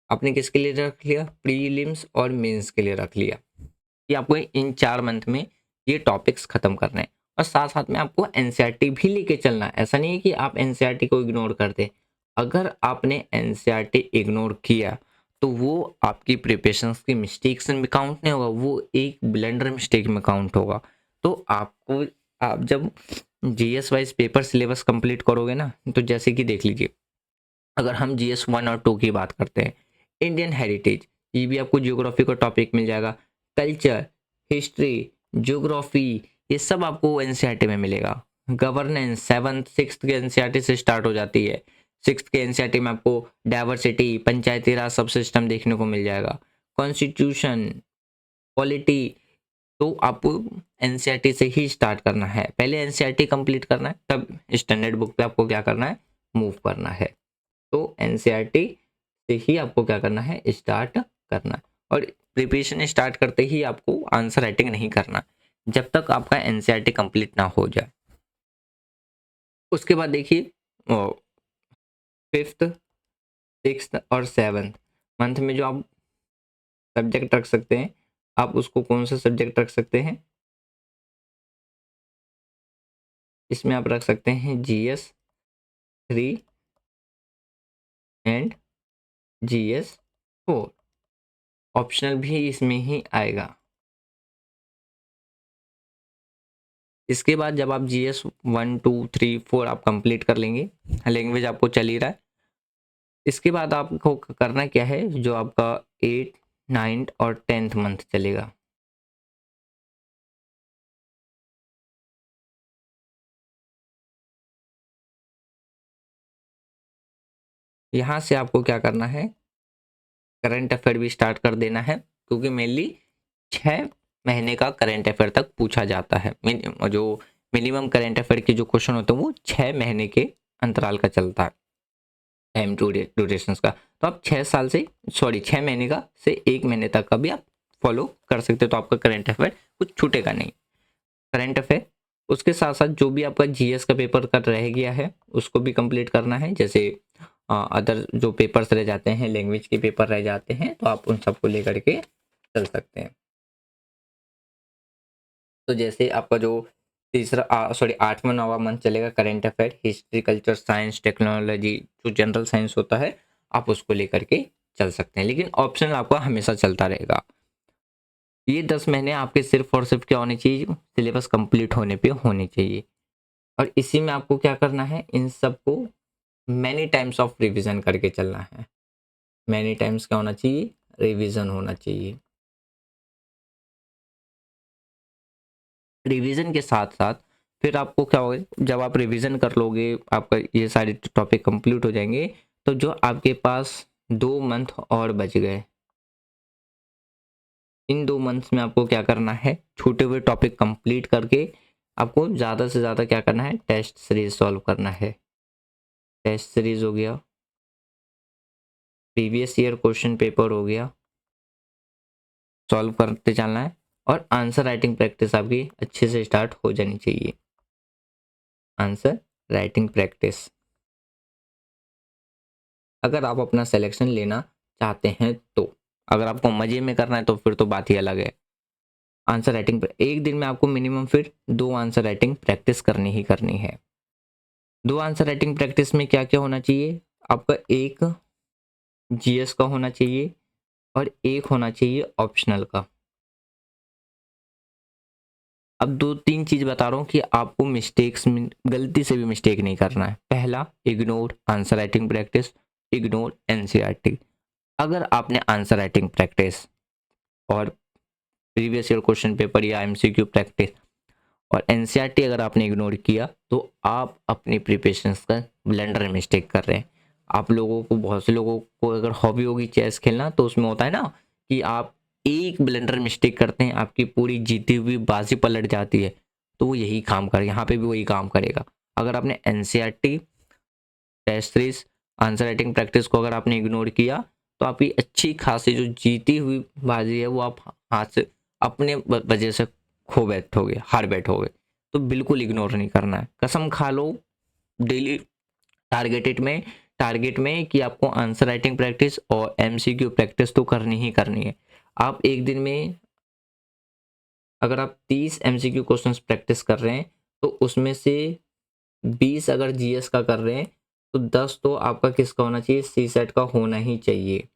आपने किसके लिए रख लिया, प्रीलिम्स और मेंस के लिए रख लिया कि आपको इन 4 मंथ में ये टॉपिक्स खत्म करने हैं। और साथ साथ में आपको एनसीईआरटी भी लेके चलना है। ऐसा नहीं है कि आप एनसीईआरटी को इग्नोर कर दे। अगर आपने एनसीईआरटी इग्नोर किया तो वो आपकी प्रिपरेशंस की मिस्टेक्स में काउंट नहीं होगा, वो एक ब्लेंडर मिस्टेक में काउंट होगा। तो आपको, आप जब GS wise paper syllabus complete करोगे ना, तो जैसे कि देख लीजिए, अगर हम जीएस 1 और 2 की बात करते हैं, इंडियन हेरिटेज, ये भी आपको ज्योग्राफी का टॉपिक मिल जाएगा। कल्चर, हिस्ट्री, ज्योग्राफी, ये सब आपको एनसीईआरटी में मिलेगा। गवर्नेंस 7th 6th के एनसीईआरटी से स्टार्ट हो जाती है। 6th के एनसीईआरटी में आपको डाइवर्सिटी, पंचायती राज सब सिस्टम देखने को मिल जाएगा। कॉन्स्टिट्यूशन, पॉलिटी, तो आपको एनसीईआरटी से ही स्टार्ट करना है। पहले एनसीईआरटी कंप्लीट करना है, तब स्टैंडर्ड बुक पे आपको क्या करना है, मूव करना है। तो एनसीईआरटी से ही आपको क्या करना है, स्टार्ट करना। और प्रिपरेशन स्टार्ट करते ही आपको आंसर राइटिंग नहीं करना जब तक आपका एनसीईआरटी कंप्लीट ना हो जाए। उसके बाद देखिए, 5th 6th और 7th मंथ में जो आप सब्जेक्ट रख सकते हैं, आप उसको कौन सा सब्जेक्ट रख सकते हैं, इसमें आप रख सकते हैं जीएस 3 एंड जीएस 4। ऑप्शनल भी इसमें ही आएगा। इसके बाद जब आप जीएस 1 2 3 4 आप कंप्लीट कर लेंगे, लैंग्वेज आपको चल ही रहा है, इसके बाद आपको करना क्या है, जो आपका 8th 9th और 10th मंथ चलेगा, यहाँ से आपको क्या करना है, करंट अफेयर भी स्टार्ट कर देना है। क्योंकि मेनली 6 महीने का करंट अफेयर तक पूछा जाता है। जो मिनिमम करंट अफेयर के जो क्वेश्चन होते हैं वो 6 महीने के अंतराल का चलता है, टाइम ड्यूरेशन का। तो आप 6 साल से, सॉरी 6 महीने का से 1 महीने तक का भी आप फॉलो कर सकते हो, तो आपका करंट अफेयर कुछ छूटेगा नहीं। करंट अफेयर, उसके साथ साथ जो भी आपका जीएस का पेपर का रह गया है उसको भी कंप्लीट करना है। जैसे अदर जो पेपर्स रह जाते हैं, लैंग्वेज के पेपर रह जाते हैं, तो आप उन सबको लेकर के चल सकते हैं। तो जैसे आपका जो तीसरा, सॉरी 8वां 9वां मंथ चलेगा, current affair, history, culture, science, technology, जो जनरल साइंस होता है, आप उसको लेकर के चल सकते हैं। लेकिन ऑप्शनल आपका हमेशा चलता रहेगा। ये 10 महीने आपके सिर्फ और सिर्फ क्या होने चाहिए, सिलेबस कंप्लीट होने पे होने चाहिए। और इसी में आपको क्या करना है, इन सबको मैनी टाइम्स ऑफ रिवीजन करके चलना है। मैनी टाइम्स क्या होना चाहिए, रिवीजन होना चाहिए। रिवीजन के साथ साथ फिर आपको क्या होगा, जब आप रिवीजन कर लोगे, आपका ये सारे टॉपिक कंप्लीट हो जाएंगे, तो जो आपके पास 2 मंथ और बच गए, इन 2 मंथ्स में आपको क्या करना है, छूटे हुए टॉपिक कंप्लीट करके आपको ज़्यादा से ज़्यादा क्या करना है, टेस्ट सीरीज सॉल्व करना है। टेस्ट सीरीज हो गया, प्रीवियस ईयर क्वेश्चन पेपर हो गया, सॉल्व करते चलना है। और आंसर राइटिंग प्रैक्टिस आपकी अच्छे से स्टार्ट हो जानी चाहिए। आंसर राइटिंग प्रैक्टिस, अगर आप अपना सिलेक्शन लेना चाहते हैं तो, अगर आपको मजे में करना है तो फिर तो बात ही अलग है। आंसर राइटिंग पर एक दिन में आपको मिनिमम फिर 2 आंसर राइटिंग प्रैक्टिस करनी ही करनी है। 2 आंसर राइटिंग प्रैक्टिस में क्या क्या होना चाहिए, आपका एक जीएस का होना चाहिए और एक होना चाहिए ऑप्शनल का। अब 2-3 चीज़ बता रहा हूँ कि आपको मिस्टेक्स में गलती से भी मिस्टेक नहीं करना है। पहला, ignore answer writing practice, ignore NCERT. अगर आपने आंसर राइटिंग प्रैक्टिस और प्रीवियस ईयर क्वेश्चन पेपर या एमसीक्यू प्रैक्टिस और एनसीईआरटी अगर आपने इग्नोर किया तो आप अपनी प्रिपरेशंस का ब्लेंडर मिस्टेक कर रहे हैं। आप लोगों को, बहुत से लोगों को अगर हॉबी होगी चेस खेलना, तो उसमें होता है ना कि आप एक ब्लेंडर मिस्टेक करते हैं, आपकी पूरी जीती हुई बाजी पलट जाती है। तो वो यही काम कर, यहाँ पे भी वही काम करेगा। अगर आपने NCERT, test series, answer writing practice को अगर आपने इग्नोर किया तो आपकी अच्छी खासी जो जीती हुई बाजी है वो आप हाथ से अपने वजह से खो बैठोगे, हार बैठोगे। तो बिल्कुल इग्नोर नहीं करना है। कसम खा लो डेली टारगेट में कि आपको आंसर राइटिंग प्रैक्टिस और एमसीक्यू प्रैक्टिस तो करनी ही करनी है। आप एक दिन में अगर आप 30 एमसीक्यू क्वेश्चंस प्रैक्टिस कर रहे हैं तो उसमें से 20 अगर जीएस का कर रहे हैं तो 10 तो आपका किसका होना चाहिए, सी सेट का होना ही चाहिए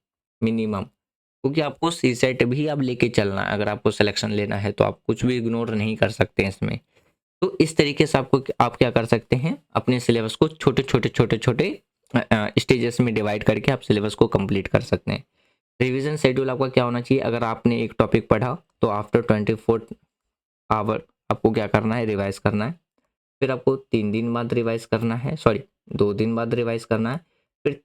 मिनिमम। क्योंकि आपको सी सेट भी आप लेके चलना है। अगर आपको सिलेक्शन लेना है तो आप कुछ भी इग्नोर नहीं कर सकते हैं इसमें। तो इस तरीके से आपको आप क्या कर सकते हैं, अपने सिलेबस को छोटे छोटे स्टेजेस में डिवाइड करके आप सिलेबस को कंप्लीट कर सकते हैं। रिवीजन शेड्यूल आपका क्या होना चाहिए, अगर आपने एक टॉपिक पढ़ा तो आफ्टर 24 आवर आपको क्या करना है, रिवाइज करना है। फिर आपको 3 दिन बाद रिवाइज करना है, सॉरी 2 दिन बाद रिवाइज करना है। फिर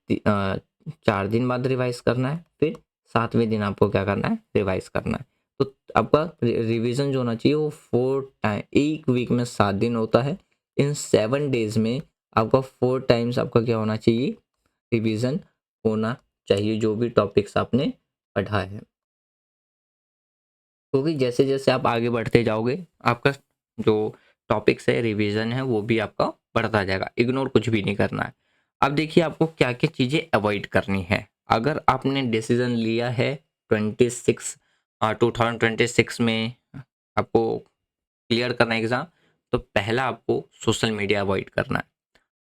4 दिन बाद रिवाइज करना है। फिर 7वें दिन आपको क्या करना है, रिवाइज करना है। तो आपका रिवीजन जो होना चाहिए वो 4 टाइम, एक वीक में 7 दिन होता है। इन 7 डेज में आपका 4 टाइम्स आपका क्या होना चाहिए, रिवीजन होना चाहिए जो भी टॉपिक्स आपने पढ़ा है। क्योंकि जैसे जैसे आप आगे बढ़ते जाओगे आपका जो टॉपिक्स है, रिवीजन है, वो भी आपका बढ़ता जाएगा। इग्नोर कुछ भी नहीं करना है। अब देखिए आपको क्या क्या चीज़ें अवॉइड करनी है। अगर आपने डिसीजन लिया है 2026 में आपको क्लियर करना है एग्ज़ाम, तो पहला आपको सोशल मीडिया अवॉइड करना है।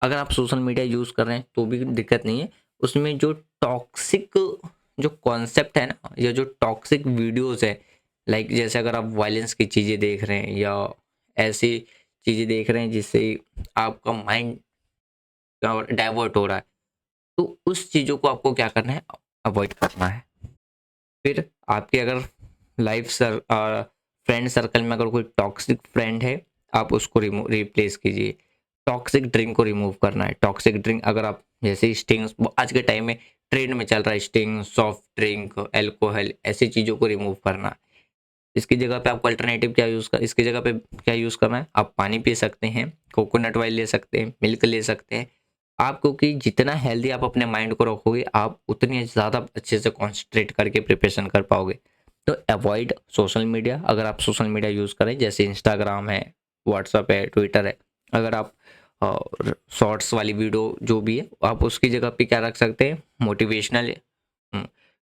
अगर आप सोशल मीडिया यूज़ कर रहे हैं तो भी दिक्कत नहीं है। उसमें जो टॉक्सिक जो कॉन्सेप्ट है ना, या जो टॉक्सिक वीडियोज़ है, लाइक जैसे अगर आप वायलेंस की चीज़ें देख रहे हैं या ऐसी चीज़ें देख रहे हैं जिससे आपका माइंड डाइवर्ट हो रहा है, तो उस चीज़ों को आपको क्या करना है, अवॉइड करना है। फिर आपके अगर फ्रेंड सर्कल में अगर कोई टॉक्सिक फ्रेंड है, आप उसको रिप्लेस कीजिए। टॉक्सिक ड्रिंक को रिमूव करना है। टॉक्सिक ड्रिंक अगर आप, जैसे स्टिंग आज के टाइम में ट्रेंड में चल रहा है, स्टिंग, सॉफ्ट ड्रिंक, अल्कोहल, ऐसी चीज़ों को रिमूव करना है। इसकी जगह पे आपको अल्टरनेटिव क्या यूज़ कर इसकी जगह पे क्या यूज़ करना है, आप पानी पी सकते हैं, कोकोनट ऑयल ले सकते हैं, मिल्क ले सकते हैं। आप, क्योंकि जितना हेल्दी आप अपने माइंड को रखोगे, आप उतनी ज़्यादा अच्छे से कॉन्संट्रेट करके प्रिपरेशन कर पाओगे। तो अवॉइड सोशल मीडिया। अगर आप सोशल मीडिया यूज़ करें, जैसे इंस्टाग्राम है, व्हाट्सअप है, ट्विटर है, अगर आप शॉर्ट्स वाली वीडियो जो भी है, आप उसकी जगह पे क्या रख सकते हैं, मोटिवेशनल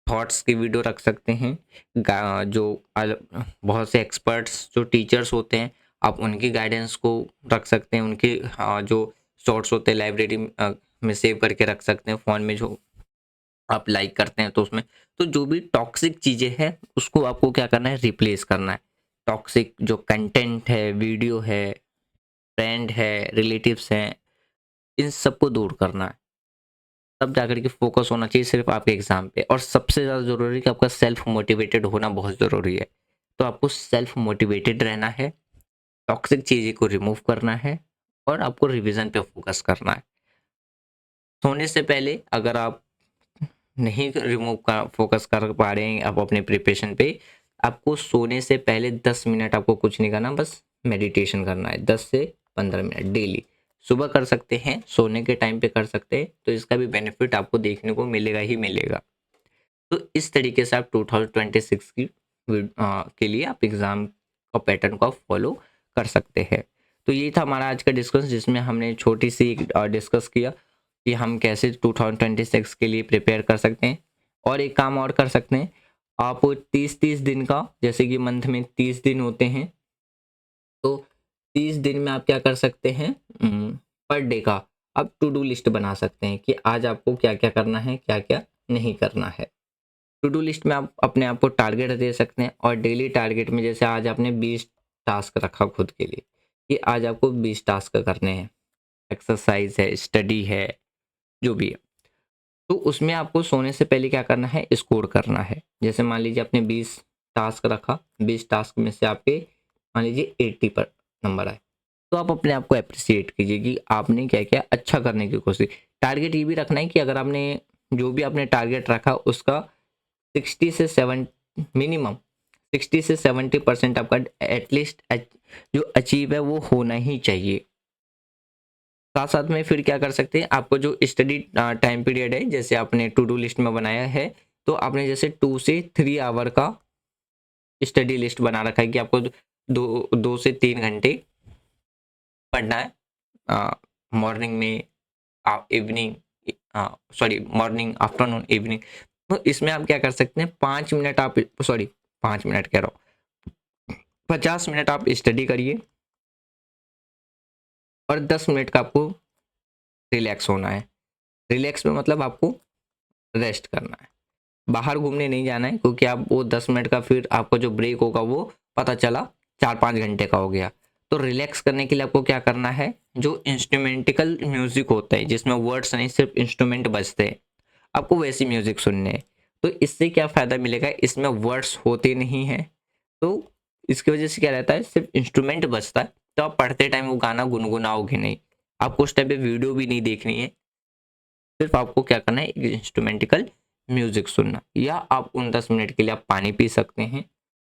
थॉट्स की वीडियो रख सकते हैं। जो बहुत से एक्सपर्ट्स जो टीचर्स होते हैं, आप उनकी गाइडेंस को रख सकते हैं। उनके जो शॉर्ट्स होते हैं लाइब्रेरी में सेव करके रख सकते हैं, फ़ोन में जो आप लाइक करते हैं तो उसमें। तो जो भी टॉक्सिक चीज़ें हैं उसको आपको क्या करना है, रिप्लेस करना है। टॉक्सिक जो कंटेंट है, वीडियो है, फ्रेंड है, रिलेटिव्स हैं, इन सबको दूर करना है। तब जाकर के फोकस होना चाहिए सिर्फ आपके एग्जाम पे। और सबसे ज़्यादा ज़रूरी है कि आपका सेल्फ मोटिवेटेड होना बहुत ज़रूरी है। तो आपको सेल्फ मोटिवेटेड रहना है, टॉक्सिक चीज़ें को रिमूव करना है और आपको रिवीजन पे फोकस करना है। सोने से पहले अगर आप नहीं रिमूव का फोकस कर पा रहे हैं आप अपने प्रिपरेशन पे, आपको सोने से पहले 10 मिनट आपको कुछ नहीं करना, बस मेडिटेशन करना है 10 से 15 मिनट डेली। सुबह कर सकते हैं, सोने के टाइम पे कर सकते हैं, तो इसका भी बेनिफिट आपको देखने को मिलेगा ही मिलेगा। तो इस तरीके से आप 2026 के लिए आप एग्ज़ाम का पैटर्न को फॉलो कर सकते हैं। तो ये था हमारा आज का डिस्कस, जिसमें हमने छोटी सी डिस्कस किया कि हम कैसे 2026 के लिए प्रिपेयर कर सकते हैं। और एक काम और कर सकते हैं, आप 30-30 दिन का, जैसे कि मंथ में 30 दिन होते हैं, तो 30 दिन में आप क्या कर सकते हैं, पर डे का आप टू डू लिस्ट बना सकते हैं कि आज आपको क्या क्या करना है, क्या क्या नहीं करना है। टू डू लिस्ट में आप अपने आप को टारगेट दे सकते हैं और डेली टारगेट में जैसे आज आपने 20 टास्क रखा खुद के लिए कि आज आपको 20 टास्क करने हैं, एक्सरसाइज है, स्टडी है, जो भी है। तो उसमें आपको सोने से पहले क्या करना है, स्कोर करना है। जैसे मान लीजिए आपने 20 टास्क रखा, 20 टास्क में से आपके मान लीजिए 80 पर नंबर आए, तो आप अपने आप को अप्रिसिएट कीजिए कि आपने क्या किया, अच्छा करने की कोशिश। टारगेट ये भी रखना है कि अगर आपने जो भी आपने टारगेट रखा उसका 60 से 7 मिनिमम 60 से 70% आपका एटलीस्ट जो अचीव है वो होना ही चाहिए। साथ साथ में फिर क्या कर सकते हैं, आपको जो स्टडी टाइम पीरियड है जैसे आपने टू डू लिस्ट में बनाया है, तो आपने जैसे 2 से 3 आवर का स्टडी लिस्ट बना रखा है कि आपको 2 से 3 घंटे पढ़ना है, मॉर्निंग में, evening, sorry morning, afternoon, evening. तो इसमें आप क्या कर सकते हैं, 5 मिनट आप, सॉरी 5 मिनट कह रहा हूँ, 50 मिनट आप स्टडी करिए और 10 मिनट का आपको रिलैक्स होना है। रिलैक्स में मतलब आपको रेस्ट करना है, बाहर घूमने नहीं जाना है, क्योंकि आप वो 10 मिनट का फिर आपको जो ब्रेक होगा वो पता चला 4-5 घंटे का हो गया। तो रिलैक्स करने के लिए आपको क्या करना है, जो इंस्ट्रूमेंटिकल म्यूजिक होता है जिसमें वर्ड्स नहीं सिर्फ इंस्ट्रूमेंट बजते हैं, आपको वैसी म्यूजिक सुनने हैं। तो इससे क्या फ़ायदा मिलेगा, इसमें वर्ड्स होते नहीं हैं, तो इसकी वजह से क्या रहता है, सिर्फ इंस्ट्रूमेंट बजता है, तो आप पढ़ते टाइम वो गाना गुनगुनाओगे नहीं, आपको उस टाइम पे वीडियो भी नहीं देखनी है, सिर्फ आपको क्या करना है, एक इंस्ट्रूमेंटिकल म्यूजिक सुनना। या आप उन 10 मिनट के लिए आप पानी पी सकते हैं,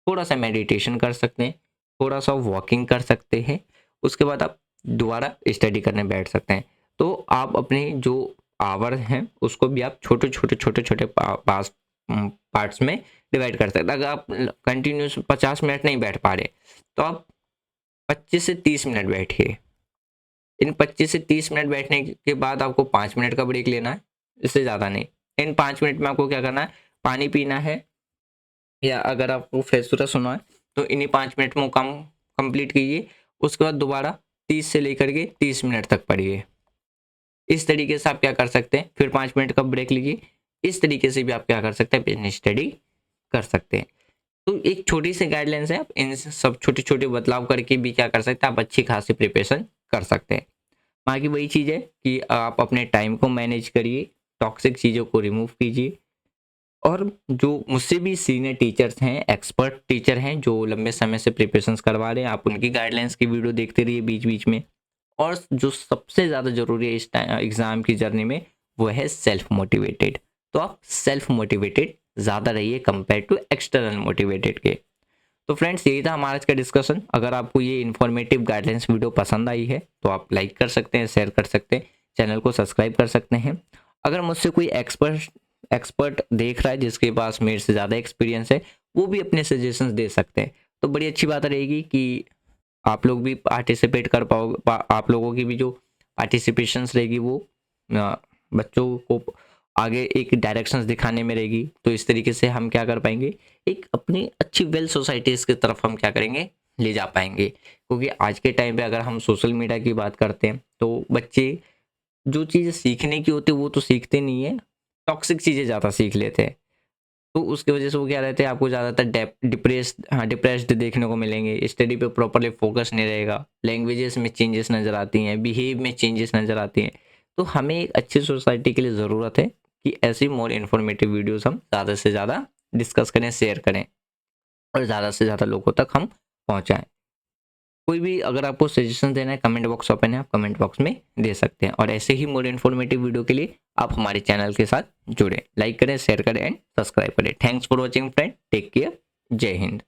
थोड़ा सा मेडिटेशन कर सकते हैं, थोड़ा सा वॉकिंग कर सकते हैं, उसके बाद आप दोबारा स्टडी करने बैठ सकते हैं। तो आप अपने जो आवर हैं उसको भी आप छोटे छोटे छोटे छोटे पार्ट्स में डिवाइड कर सकते हैं। अगर आप कंटिन्यूस 50 मिनट नहीं बैठ पा रहे, तो आप 25 से 30 मिनट बैठिए। इन 25 से 30 मिनट बैठने के बाद आपको 5 मिनट का ब्रेक लेना है, इससे ज़्यादा नहीं। इन 5 मिनट में आपको क्या करना है, पानी पीना है, या अगर आपको फेसुरा सुना है तो इन्हीं 5 मिनट में काम कंप्लीट कीजिए। उसके बाद दोबारा 30 से लेकर के 30 मिनट तक पढ़िए। इस तरीके से आप क्या कर सकते हैं, फिर 5 मिनट का ब्रेक लीजिए। इस तरीके से भी आप क्या कर सकते हैं, अपनी स्टडी कर सकते हैं। तो एक छोटी सी गाइडलाइंस है, आप इन सब छोटे छोटे बदलाव करके भी क्या कर सकते हैं, आप अच्छी खासी प्रिपरेशन कर सकते हैं। बाकी वही चीज़ है कि आप अपने टाइम को मैनेज करिए, टॉक्सिक चीज़ों को रिमूव कीजिए, और जो मुझसे भी सीनियर टीचर्स हैं, एक्सपर्ट टीचर हैं जो लंबे समय से प्रिपरेशंस करवा रहे हैं, आप उनकी गाइडलाइंस की वीडियो देखते रहिए बीच बीच में। और जो सबसे ज़्यादा ज़रूरी है इस एग्ज़ाम की जर्नी में, वो है सेल्फ मोटिवेटेड। तो आप सेल्फ मोटिवेटेड ज़्यादा रहिए कंपेयर टू एक्सटर्नल मोटिवेटेड के। तो फ्रेंड्स, यही था हमारा आज का डिस्कशन। अगर आपको ये इन्फॉर्मेटिव गाइडलाइंस वीडियो पसंद आई है तो आप लाइक कर सकते हैं, शेयर कर सकते हैं, चैनल को सब्सक्राइब कर सकते हैं। अगर मुझसे कोई एक्सपर्ट देख रहा है जिसके पास मेरे से ज़्यादा एक्सपीरियंस है, वो भी अपने सजेशंस दे सकते हैं। तो बड़ी अच्छी बात रहेगी कि आप लोग भी पार्टिसिपेट कर पाओगे, आप लोगों की भी जो पार्टिसिपेशंस रहेगी वो बच्चों को आगे एक डायरेक्शंस दिखाने में रहेगी। तो इस तरीके से हम क्या कर पाएंगे, एक अपनी अच्छी वेल सोसाइटीज़ की तरफ हम क्या करेंगे, ले जा पाएंगे। क्योंकि आज के टाइम पे अगर हम सोशल मीडिया की बात करते हैं तो बच्चे जो चीज़ें सीखने की होती है वो तो सीखते नहीं है, टॉक्सिक चीज़ें ज़्यादा सीख लेते हैं। तो उसकी वजह से वो क्या रहते हैं, आपको ज़्यादातर डिप्रेस्ड देखने को मिलेंगे, स्टडी पे प्रॉपरली फोकस नहीं रहेगा, लैंग्वेजेस में चेंजेस नज़र आती हैं, बिहेव में चेंजेस नज़र आती हैं। तो हमें एक अच्छी सोसाइटी के लिए ज़रूरत है कि ऐसी मोर इन्फॉर्मेटिव वीडियोस हम ज़्यादा से ज़्यादा डिस्कस करें, शेयर करें, और ज़्यादा से ज़्यादा लोगों तक हम पहुँचाएँ। कोई भी अगर आपको सजेशन देना है, कमेंट बॉक्स ओपन है, आप कमेंट बॉक्स में दे सकते हैं। और ऐसे ही मोर इन्फॉर्मेटिव वीडियो के लिए आप हमारे चैनल के साथ जुड़ें, लाइक करें, शेयर करें एंड सब्सक्राइब करें। Thanks for watching friend, take care, जय हिंद।